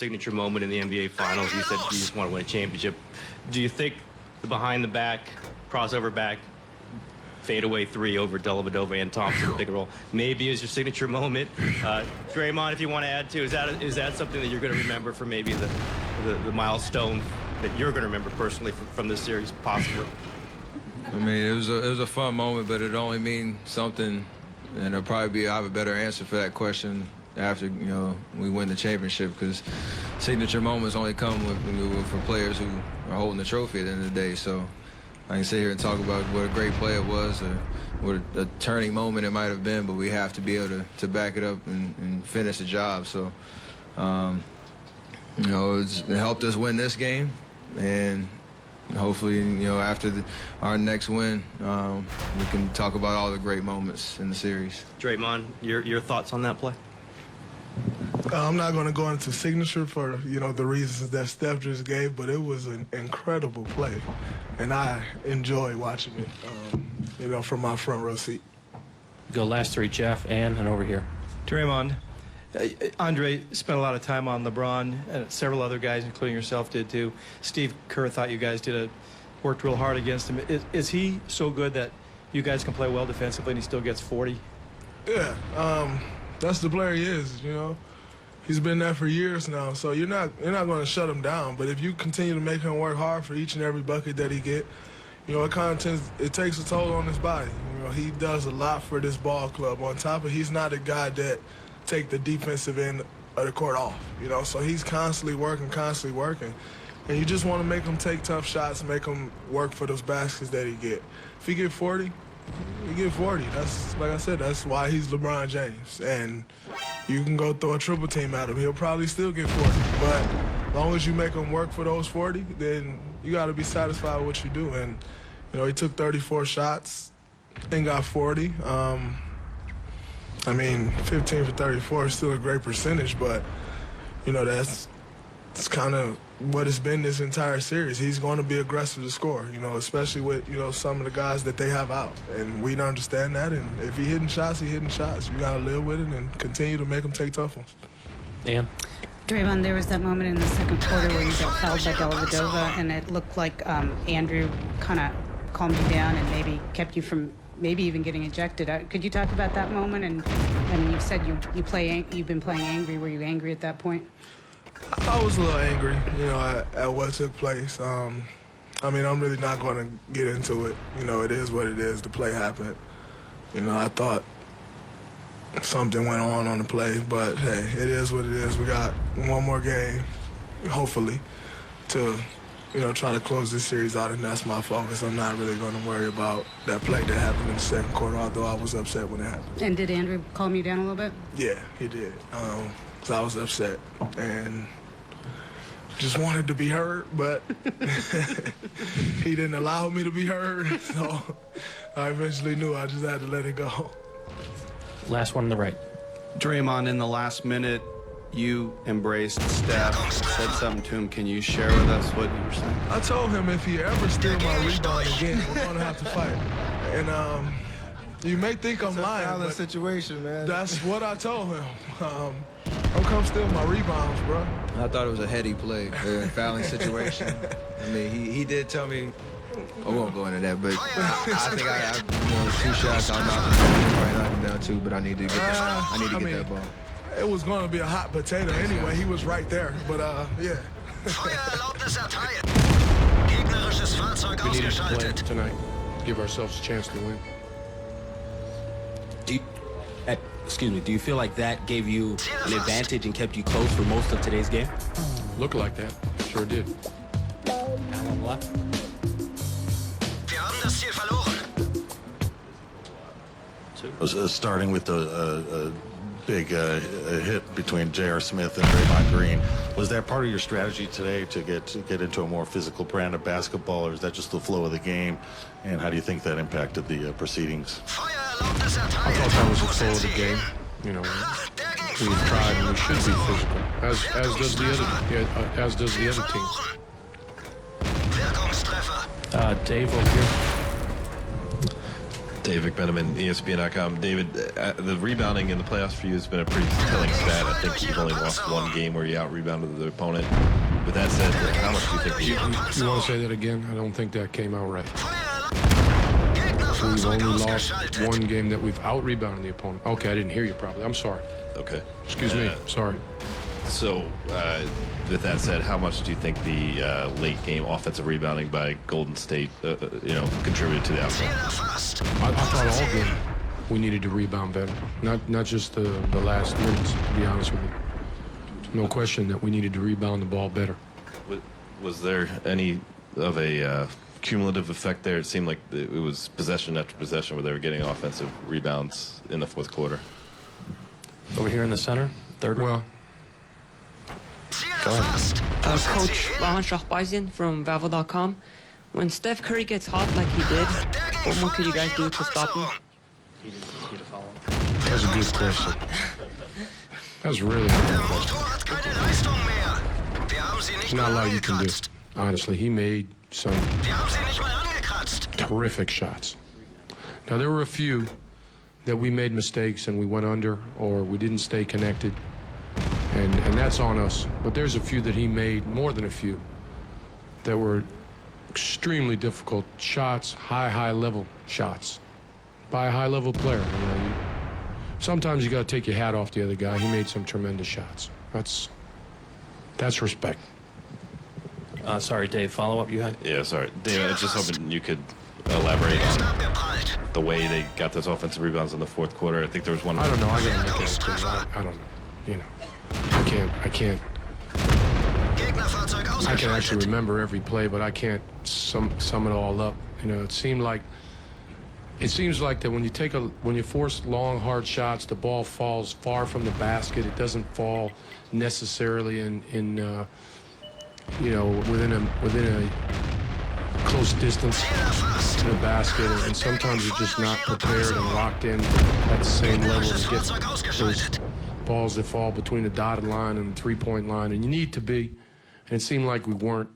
signature moment in the NBA Finals. You said you just want to win a championship. Do you think the behind-the-back, crossover-back, fadeaway three over Dellavedova and Thompson pick and roll maybe is your signature moment? Draymond, if you want to add to, is that something that you're going to remember for maybe the milestone that you're going to remember personally from this series, possibly? I mean, it was a fun moment, but it only means something, and I have a better answer for that question after we win the championship, because signature moments only come for players who are holding the trophy at the end of the day. So I can sit here and talk about what a great play it was, or what a turning moment it might have been, but we have to be able to back it up and finish the job. So it helped us win this game, and hopefully, after our next win, we can talk about all the great moments in the series. Draymond, your thoughts on that play? I'm not going to go into signature for, the reasons that Steph just gave, but it was an incredible play, and I enjoy watching it, from my front row seat. Go last three, Jeff, and over here. Draymond, Andre spent a lot of time on LeBron, and several other guys, including yourself, did too. Steve Kerr thought you guys worked real hard against him. Is he so good that you guys can play well defensively and he still gets 40? Yeah, that's the player he is, He's been there for years now, so you're not going to shut him down. But if you continue to make him work hard for each and every bucket that he get, it takes a toll on his body. He does a lot for this ball club. On top of, he's not a guy that take the defensive end of the court off, so he's constantly working, and you just want to make him take tough shots, make him work for those baskets that he get. If he get 40, he get 40. That's, like I said, that's why he's LeBron James, and you can go throw a triple team at him, he'll probably still get 40, but as long as you make him work for those 40, then you got to be satisfied with what you do. And he took 34 shots and got 40. 15 for 34 is still a great percentage, but, that's kind of what it's been this entire series. He's going to be aggressive to score, especially with, some of the guys that they have out. And we understand that, and if he's hitting shots, he's hitting shots. You got to live with it and continue to make him take tough ones. Dan? Draymond, there was that moment in the second quarter where you got fouled by Dellavedova, and it looked like Andrew kind of calmed you down and maybe kept you from maybe even getting ejected. Could you talk about that moment? And you said you've been playing angry. Were you angry at that point? I was a little angry, at what took place. I'm really not going to get into it. It is what it is. The play happened. I thought something went on the play, but hey, it is what it is. We got one more game, hopefully, to try to close this series out, and that's my focus. I'm not really going to worry about that play that happened in the second quarter, although I was upset when it happened. And did Andrew calm you down a little bit? Yeah, he did. So I was upset and just wanted to be heard, but he didn't allow me to be heard, so I eventually knew I just had to let it go. Last one on the right. Draymond, in the last minute, you embraced Steph, said something to him. Can you share with us what you were saying? I told him if he ever steal my rebound again, we're going to have to fight. And you may think I'm lying, but situation, man. That's what I told him. Don't come steal my rebounds, bro. I thought it was a heady play, a fouling situation. He did tell me, I won't go into that, but I think I 2 shots, I'll knock him down 2, but I need to get that ball. It was going to be a hot potato anyway. He was right there, but yeah. We needed to play tonight, give ourselves a chance to win. Do you feel like that gave you an advantage and kept you close for most of today's game? Looked like that, sure did. Alan left. Starting with a big hit between J.R. Smith and Draymond Green. Was that part of your strategy today to get into a more physical brand of basketball, or is that just the flow of the game? And how do you think that impacted the proceedings? I thought that was the flow of the game. We've tried and we should be physical, as does the other team. Dave over here. David Benjamin, ESPN.com. David, the rebounding in the playoffs for you has been a pretty telling stat. I think you've only lost one game where you out-rebounded the opponent. With that said, how much do you think You want to say that again? I don't think that came out right. So we've only lost one game that we've out-rebounded the opponent. Okay, I didn't hear you properly. I'm sorry. Okay. Excuse me. Sorry. So, with that said, how much do you think the late game offensive rebounding by Golden State, contributed to the outcome? I thought all game we needed to rebound better. Not just the last minutes, to be honest with you. No question that we needed to rebound the ball better. Was there any of a cumulative effect there? It seemed like it was possession after possession where they were getting offensive rebounds in the fourth quarter. Over here in the center, third row. Well, Go ahead. Coach Rahan Shahbazyan from Vavel.com. When Steph Curry gets hot like he did, what more could you guys do to stop him? that's a good question. That's really a good question. There's not a lot you can do. Honestly, he made some terrific shots. Now, there were a few that we made mistakes and we went under or we didn't stay connected. And that's on us. But there's a few that he made, more than a few, that were extremely difficult shots, high level shots by a high level player. Sometimes you got to take your hat off the other guy. He made some tremendous shots. That's respect. Sorry, Dave, follow-up you had? Yeah, sorry. Dave, I was just hoping you could elaborate on the way they got those offensive rebounds in the fourth quarter. I think there was one. I don't know. I got to look at it. I don't know. I can't I can actually remember every play, but I can't sum it all up. It seems like that when you force long, hard shots, the ball falls far from the basket. It doesn't fall necessarily in within a close distance to the basket, and sometimes you're just not prepared and locked in at the same level to get those balls that fall between the dotted line and the three-point line, and you need to be. And it seemed like we weren't